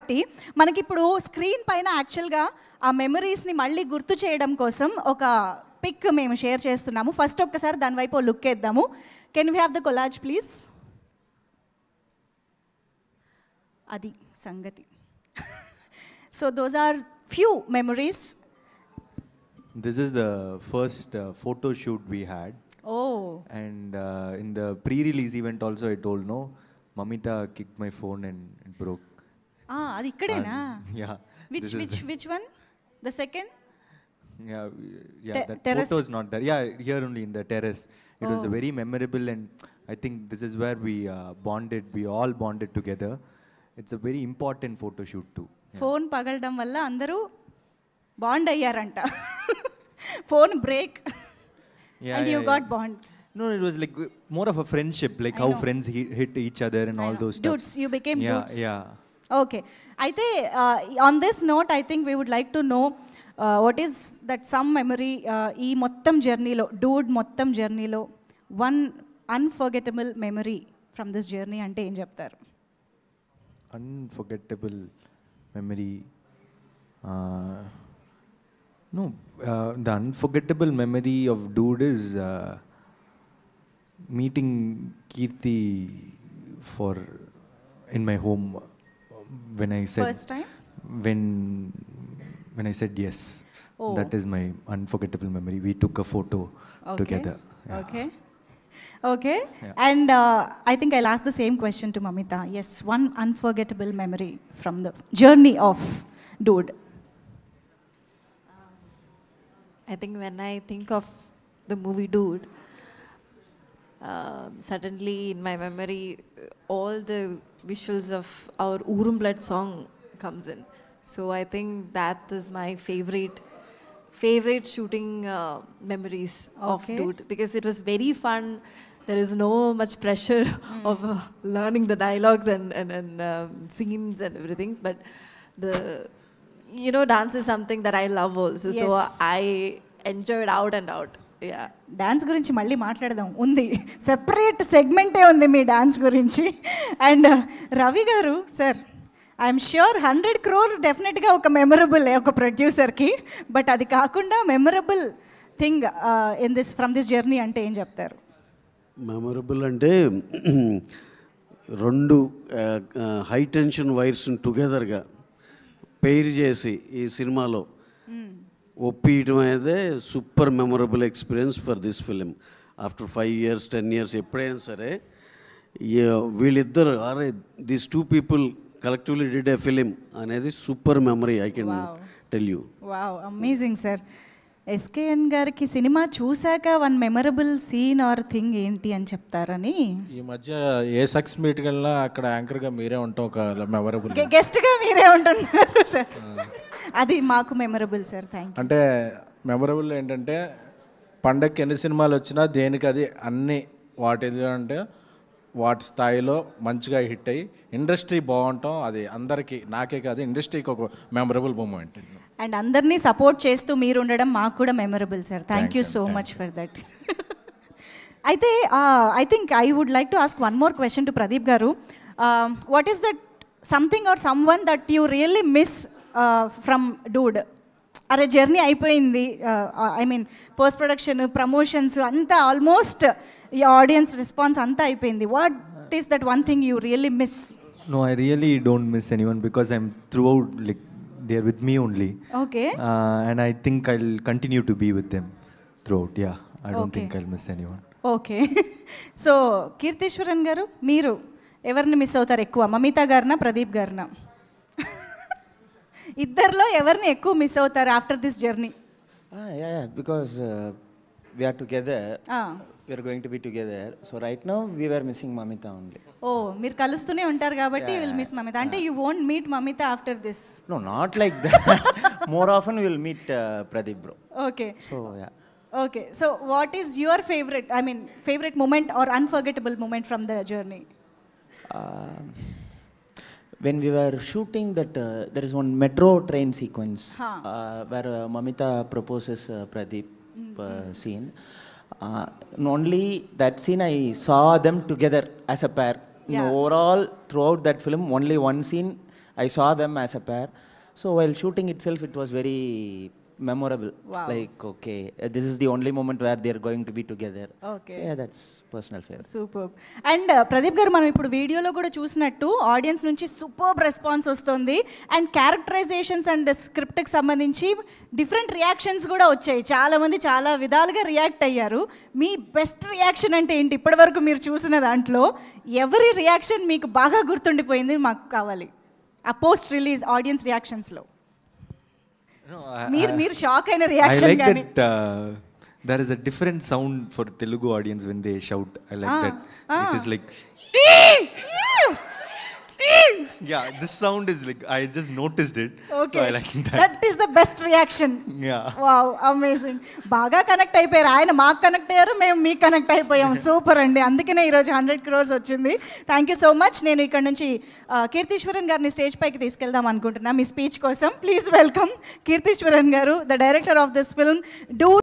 కాబట్టి మనకిప్పుడు స్క్రీన్ పైన యాక్చువల్గా ఆ మెమరీస్ని మళ్ళీ గుర్తు చేయడం కోసం ఒక పిక్ మేము షేర్ చేస్తున్నాము. ఫస్ట్ ఒక్కసారి దాని వైపు లుక్ వేద్దాము. Can we have the collage please? అది సంగతి. So those are few memories. This is the first photo shoot we had. Oh. And in the pre-release event also I told, no, Mamita kicked my phone and it broke. అది ఇక్కడేనా? Yeah. Which one? The second? Yeah, that photo is not there. Yeah, here only in the terrace. It was a very memorable, and I think this is where we bonded. We all bonded together. It's a very important photo shoot too. Phone పగలడం వల్ల అందరూ bond అయ్యారంట. Phone break and you got bond. No, it was like more of a friendship, like how friends hit each other and all those stuff. Dudes, you became dudes. Yeah. Okay. అయితే on this note, I think we would like to know what is that some memory ఈ మొత్తం జర్నీలో, Dude మొత్తం జర్నీలో one unforgettable memory from this journey అంటే ఏం చెప్తారు? Unforgettable memory. No, the unforgettable memory of Dude is meeting Kirti in my home when I said first time. When I said yes. Oh. That is my unforgettable memory. We took a photo together. Yeah. Okay. Yeah. And I think I'll ask the same question to Mamita. Yes, one unforgettable memory from the journey of Dude. I think when I think of the movie Dude, suddenly in my memory all the visuals of our Urum Blood song comes in. So I think that is my favorite shooting memories of Dude, because it was very fun. There is no much pressure of learning the dialogues and scenes and everything, but dance is something that I love also. Yes. So I enjoyed out and out. Yeah. Dance గురించి మళ్ళీ మాట్లాడదాం, ఉంది separate సెగ్మెంటే ఉంది మీ dance గురించి. And Ravi గారు sir, I'm sure 100 crore డెఫినెట్గా ఒక memorable ఒక ప్రొడ్యూసర్కి, బట్ అది కాకుండా memorable thing from this journey అంటే ఏం చెప్తారు? మెమరబుల్ అంటే 2 హై టెన్షన్ వైర్స్ని టుగెదర్గా పెయిర్ చేసి ఈ సినిమాలో ఒప్పియటం అయితే super memorable experience for this film. After 5 years 10 years ఎప్పుడైనా సరే వీళ్ళిద్దరు these 2 people collectively did a film అనేది super memory, I can tell you. Wow, amazing sir. SKN గారికి సినిమా చూశాక one memorable scene or thing ఏంటి అని చెప్తారని. ఈ మధ్య ఏ సక్సెస్ మీట్కి వెళ్ళినా అక్కడ యాంకర్గా మీరే ఉంటాం, ఒక మెమరబుల్ గెస్ట్గా మీరే ఉంటున్నారు సార్. అది మాకు మెమరబుల్ సార్. Thank you. అంటే మెమరబుల్ ఏంటంటే పండగకి ఎన్ని సినిమాలు వచ్చినా దేనికి అది అన్ని వాటిది అంటే వాటి స్థాయిలో మంచిగా హిట్ అయ్యి ఇండస్ట్రీ బాగుంటాం, అది అందరికీ, నాకే కాదు ఇండస్ట్రీకి ఒక మెమరబుల్ మూమెంట్. అండ్ అందరినీ సపోర్ట్ చేస్తూ మీరు ఉండడం మాకు కూడా memorable sir. Thank you so much for that. అయితే I think I would like to ask one more question to Pradeep garu. What is that something or someone that you really miss from dude? అరే journey అయిపోయింది, I mean post production, promotions అంతా almost ఈ audience response అంతా అయిపోయింది. What is that one thing you really miss? No, I really don't miss anyone because I'm throughout, like they are with me only. Okay. And I think I'll continue to be with them throughout. Yeah, I don't think I'll miss anyone. Okay. So Keertheeswaran garu, మీరు ఎవరిని miss అవుతారు ఎక్కువ? మమితా గారినా ప్రదీప్ గారినా? ఇద్దరిలో ఎవరిని ఎక్కువ miss అవుతారు after this journey? Yeah, because we are together. We are going to be together. So right now we were missing Mamita only. Oh, మీరు కలుస్తూనే ఉంటారు కాబట్టి you will miss Mamita. అంటే you won't meet Mamita after this? No, not like that. More often we will meet Pradeep bro. Okay. So yeah. Okay. So what is your favorite moment or unforgettable moment from the journey? When we were shooting that, there is one metro train sequence where Mamita proposes Pradeep scene. Only that scene I saw them together as a pair. Yeah. Overall, throughout that film, only one scene I saw them as a pair. So while shooting itself, it was very memorable. Wow. Like, okay, this is the only moment where they are going to be together. Okay. So yeah, that's personal favorite. Super. And Pradeep గారు, మనం ఇప్పుడు వీడియోలో కూడా చూసినట్టు audience నుంచి super response వస్తుంది. And characterisations and స్క్రిప్ట్కి సంబంధించి different reactions కూడా వచ్చాయి. చాలామంది చాలా విధాలుగా రియాక్ట్ అయ్యారు. మీ బెస్ట్ రియాక్షన్ అంటే ఏంటి ఇప్పటివరకు మీరు చూసిన దాంట్లో? ఎవరి రియాక్షన్ మీకు బాగా గుర్తుండిపోయింది మాకు కావాలి ఆ పోస్ట్ రిలీజ్ ఆడియన్స్ రియాక్షన్స్లో? No, మీరు షాక్ అయిన I రియాక్షన్ like కానీ? that there is a different sound for Telugu audience when they shout. I like that. It is like, yeah, this sound is like, I just noticed it. Okay. So I like that. That is the best reaction. Yeah. Wow, amazing. బాగా connect అయిపోయారు. ఆయన మాకు connect అయ్యారు, మేము మీకు connect అయిపోయాం. Super అండి. అందుకనే ఈరోజు 100 crores వచ్చింది. Thank you so much. నేను ఇక్కడ నుంచి కీర్తీశ్వరన్ గారిని స్టేజ్ పైకి తీసుకెళ్దాం అనుకుంటున్నా మీ స్పీచ్ కోసం. ప్లీజ్ వెల్కమ్ కీర్తీశ్వరన్ గారు, the director of this film. Do